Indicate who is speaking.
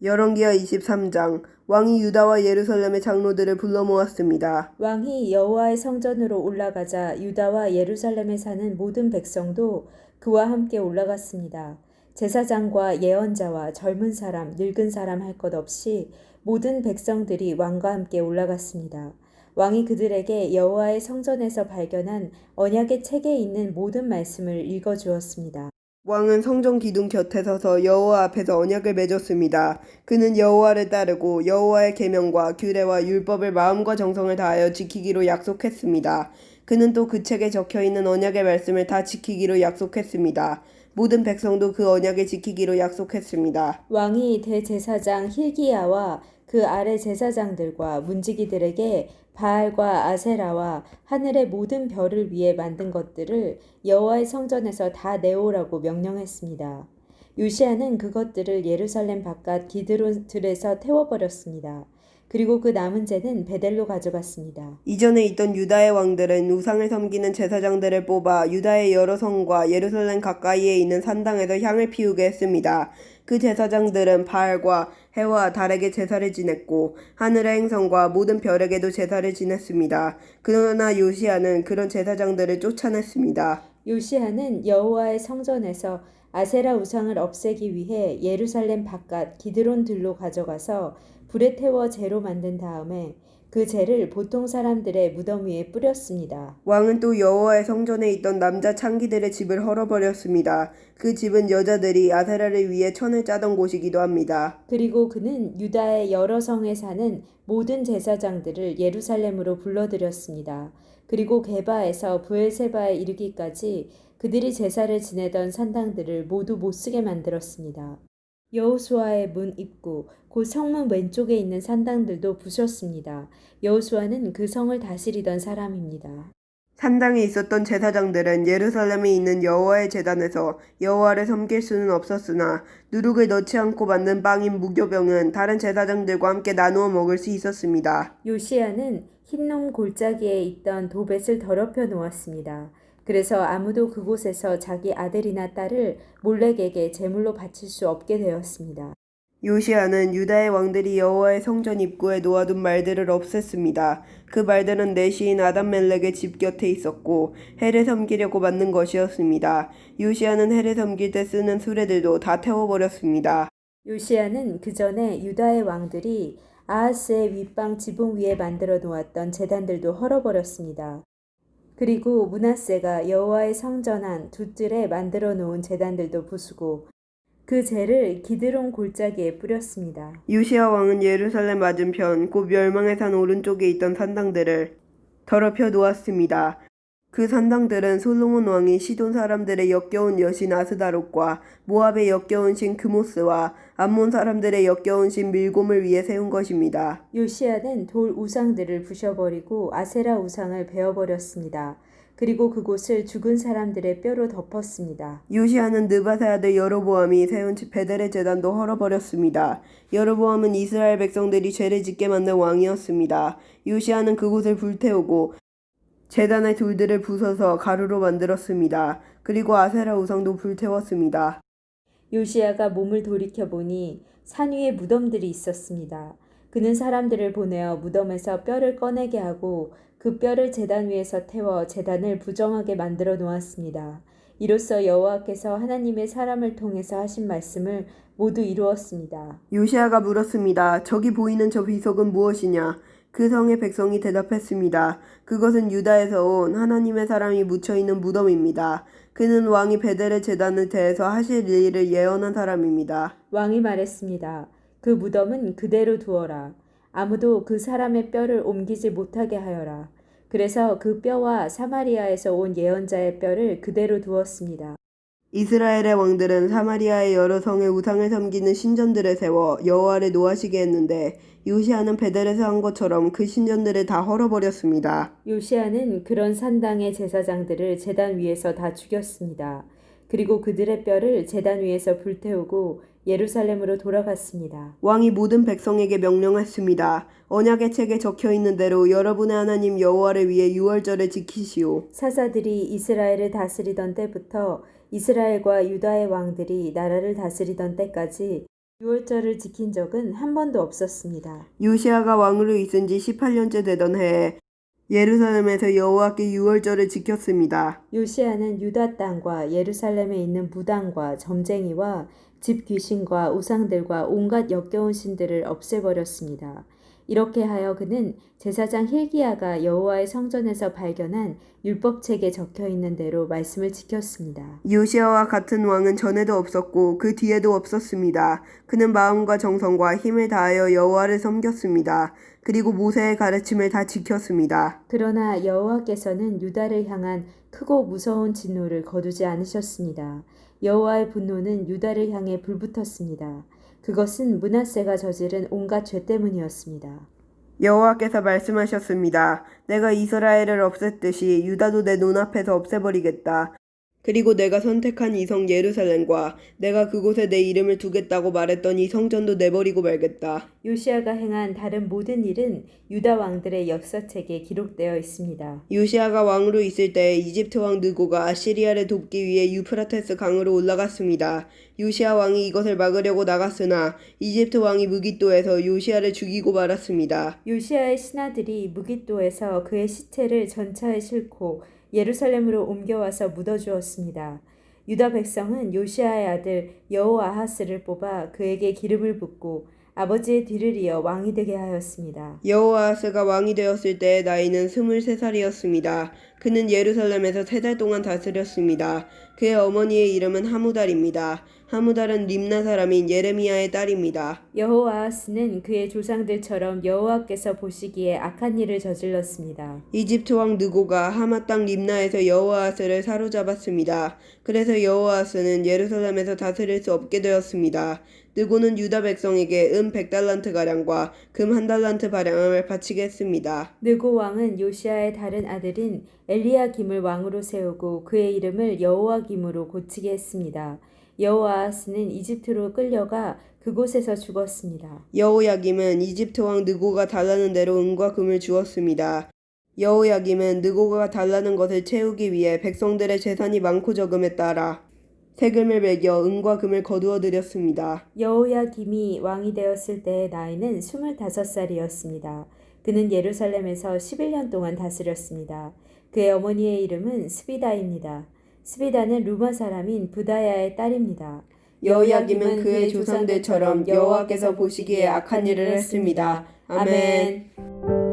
Speaker 1: 열왕기하 23장. 왕이 유다와 예루살렘의 장로들을 불러 모았습니다.
Speaker 2: 왕이 여호와의 성전으로 올라가자 유다와 예루살렘에 사는 모든 백성도 그와 함께 올라갔습니다. 제사장과 예언자와 젊은 사람, 늙은 사람 할 것 없이 모든 백성들이 왕과 함께 올라갔습니다. 왕이 그들에게 여호와의 성전에서 발견한 언약의 책에 있는 모든 말씀을 읽어 주었습니다.
Speaker 1: 왕은 성전 기둥 곁에 서서 여호와 앞에서 언약을 맺었습니다. 그는 여호와를 따르고 여호와의 계명과 규례와 율법을 마음과 정성을 다하여 지키기로 약속했습니다. 그는 또 그 책에 적혀있는 언약의 말씀을 다 지키기로 약속했습니다. 모든 백성도 그 언약을 지키기로 약속했습니다.
Speaker 2: 왕이 대제사장 힐기야와 그 아래 제사장들과 문지기들에게 바알과 아세라와 하늘의 모든 별을 위해 만든 것들을 여호와의 성전에서 다 내오라고 명령했습니다. 요시야는 그것들을 예루살렘 바깥 기드론 들에서 태워버렸습니다. 그리고 그 남은 재는 베델로 가져갔습니다.
Speaker 1: 이전에 있던 유다의 왕들은 우상을 섬기는 제사장들을 뽑아 유다의 여러 성과 예루살렘 가까이에 있는 산당에서 향을 피우게 했습니다. 그 제사장들은 바알과 해와 달에게 제사를 지냈고 하늘의 행성과 모든 별에게도 제사를 지냈습니다. 그러나 요시야는 그런 제사장들을 쫓아냈습니다.
Speaker 2: 요시야는 여호와의 성전에서 아세라 우상을 없애기 위해 예루살렘 바깥 기드론 들로 가져가서 불에 태워 재로 만든 다음에 그 재를 보통 사람들의 무덤 위에 뿌렸습니다.
Speaker 1: 왕은 또 여호와의 성전에 있던 남자 창기들의 집을 헐어버렸습니다. 그 집은 여자들이 아세라를 위해 천을 짜던 곳이기도 합니다.
Speaker 2: 그리고 그는 유다의 여러 성에 사는 모든 제사장들을 예루살렘으로 불러들였습니다. 그리고 게바에서 브엘세바에 이르기까지 그들이 제사를 지내던 산당들을 모두 못쓰게 만들었습니다. 여호수아의 문 입구, 곧 성문 왼쪽에 있는 산당들도 부셨습니다. 여호수아는 그 성을 다스리던 사람입니다.
Speaker 1: 산당에 있었던 제사장들은 예루살렘에 있는 여호와의 제단에서 여호와를 섬길 수는 없었으나 누룩을 넣지 않고 만든 빵인 무교병은 다른 제사장들과 함께 나누어 먹을 수 있었습니다.
Speaker 2: 요시야는 흰놈 골짜기에 있던 도벳을 더럽혀 놓았습니다. 그래서 아무도 그곳에서 자기 아들이나 딸을 몰렉에게 제물로 바칠 수 없게 되었습니다.
Speaker 1: 요시야는 유다의 왕들이 여호와의 성전 입구에 놓아둔 말들을 없앴습니다. 그 말들은 내 시인 아담멜렉의 집 곁에 있었고 해를 섬기려고 만든 것이었습니다. 요시야는 해를 섬길 때 쓰는 수레들도 다 태워버렸습니다.
Speaker 2: 요시야는 그 전에 유다의 왕들이 아하스의 윗방 지붕 위에 만들어 놓았던 제단들도 헐어버렸습니다. 그리고 므낫세가 여호와의 성전 안 두 뜰에 만들어 놓은 제단들도 부수고 그 재를 기드론 골짜기에 뿌렸습니다.
Speaker 1: 요시야 왕은 예루살렘 맞은편 곧 멸망의 산 오른쪽에 있던 산당들을 더럽혀 놓았습니다. 그 산당들은 솔로몬 왕이 시돈 사람들의 역겨운 여신 아스다롯과 모압의 역겨운 신 그모스와 암몬 사람들의 역겨운 신 밀곰을 위해 세운 것입니다.
Speaker 2: 요시야는 돌 우상들을 부셔버리고 아세라 우상을 베어버렸습니다. 그리고 그곳을 죽은 사람들의 뼈로 덮었습니다.
Speaker 1: 요시야는 느바세 아들 여로보암이 세운 베델의 제단도 헐어버렸습니다. 여로보암은 이스라엘 백성들이 죄를 짓게 만든 왕이었습니다. 요시야는 그곳을 불태우고 제단의 돌들을 부숴서 가루로 만들었습니다. 그리고 아세라 우상도 불태웠습니다.
Speaker 2: 요시야가 몸을 돌이켜보니 산 위에 무덤들이 있었습니다. 그는 사람들을 보내어 무덤에서 뼈를 꺼내게 하고 그 뼈를 제단 위에서 태워 제단을 부정하게 만들어 놓았습니다. 이로써 여호와께서 하나님의 사람을 통해서 하신 말씀을 모두 이루었습니다.
Speaker 1: 요시야가 물었습니다. 저기 보이는 저 비석은 무엇이냐? 그 성의 백성이 대답했습니다. 그것은 유다에서 온 하나님의 사람이 묻혀있는 무덤입니다. 그는 왕이 베델의 제단을 대해서 하실 일을 예언한 사람입니다.
Speaker 2: 왕이 말했습니다. 그 무덤은 그대로 두어라. 아무도 그 사람의 뼈를 옮기지 못하게 하여라. 그래서 그 뼈와 사마리아에서 온 예언자의 뼈를 그대로 두었습니다.
Speaker 1: 이스라엘의 왕들은 사마리아의 여러 성의 우상을 섬기는 신전들을 세워 여호와를 노하시게 했는데 요시야는 베델에서 한 것처럼 그 신전들을 다 헐어버렸습니다.
Speaker 2: 요시야는 그런 산당의 제사장들을 제단 위에서 다 죽였습니다. 그리고 그들의 뼈를 제단 위에서 불태우고 예루살렘으로 돌아갔습니다.
Speaker 1: 왕이 모든 백성에게 명령했습니다. 언약의 책에 적혀있는 대로 여러분의 하나님 여호와를 위해 유월절을 지키시오.
Speaker 2: 사사들이 이스라엘을 다스리던 때부터 이스라엘과 유다의 왕들이 나라를 다스리던 때까지 유월절을 지킨 적은 한 번도 없었습니다.
Speaker 1: 요시아가 왕으로 있은 지 18년째 되던 해에 예루살렘에서 여호와께 유월절을 지켰습니다.
Speaker 2: 요시아는 유다 땅과 예루살렘에 있는 무당과 점쟁이와 집 귀신과 우상들과 온갖 역겨운 신들을 없애버렸습니다. 이렇게 하여 그는 제사장 힐기야가 여호와의 성전에서 발견한 율법책에 적혀 있는 대로 말씀을 지켰습니다.
Speaker 1: 요시아와 같은 왕은 전에도 없었고 그 뒤에도 없었습니다. 그는 마음과 정성과 힘을 다하여 여호와를 섬겼습니다. 그리고 모세의 가르침을 다 지켰습니다.
Speaker 2: 그러나 여호와께서는 유다를 향한 크고 무서운 진노를 거두지 않으셨습니다. 여호와의 분노는 유다를 향해 불붙었습니다. 그것은 므낫세가 저지른 온갖 죄 때문이었습니다.
Speaker 1: 여호와께서 말씀하셨습니다. 내가 이스라엘을 없앴듯이 유다도 내 눈앞에서 없애버리겠다. 그리고 내가 선택한 이 성 예루살렘과 내가 그곳에 내 이름을 두겠다고 말했던 이 성전도 내버리고 말겠다.
Speaker 2: 요시아가 행한 다른 모든 일은 유다 왕들의 역사책에 기록되어 있습니다.
Speaker 1: 요시아가 왕으로 있을 때 이집트 왕 느고가 아시리아를 돕기 위해 유프라테스 강으로 올라갔습니다. 요시아 왕이 이것을 막으려고 나갔으나 이집트 왕이 무깃도에서 요시아를 죽이고 말았습니다.
Speaker 2: 요시아의 신하들이 무깃도에서 그의 시체를 전차에 싣고 예루살렘으로 옮겨와서 묻어주었습니다. 유다 백성은 요시아의 아들 여호아하스를 뽑아 그에게 기름을 붓고 아버지의 뒤를 이어 왕이 되게 하였습니다.
Speaker 1: 여호아하스가 왕이 되었을 때의 나이는 23살이었습니다. 그는 예루살렘에서 3달 동안 다스렸습니다. 그의 어머니의 이름은 하무달입니다. 하무달은 림나 사람인 예레미야의 딸입니다.
Speaker 2: 여호아하스는 그의 조상들처럼 여호와께서 보시기에 악한 일을 저질렀습니다.
Speaker 1: 이집트 왕 느고가 하마 땅 림나에서 여호아하스를 사로잡았습니다. 그래서 여호아하스는 예루살렘에서 다스릴 수 없게 되었습니다. 느고는 유다 백성에게 100달란트 가량과 금 1달란트 가량을 바치게 했습니다.
Speaker 2: 느고 왕은 요시아의 다른 아들인 엘리야김을 왕으로 세우고 그의 이름을 여호와김으로 고치게 했습니다. 여호아하스는 이집트로 끌려가 그곳에서 죽었습니다.
Speaker 1: 여호야김은 이집트 왕 느고가 달라는 대로 은과 금을 주었습니다. 여호야김은 느고가 달라는 것을 채우기 위해 백성들의 재산이 많고 적음에 따라 세금을 매겨 은과 금을 거두어 드렸습니다.
Speaker 2: 여호야김이 왕이 되었을 때의 나이는 25살이었습니다. 그는 예루살렘에서 11년 동안 다스렸습니다. 그의 어머니의 이름은 스비다입니다. 스비다는 루마 사람인 부다야의 딸입니다.
Speaker 1: 여호야김은 그의 조상들처럼 여호와께서 보시기에 악한 일을 했습니다. 아멘.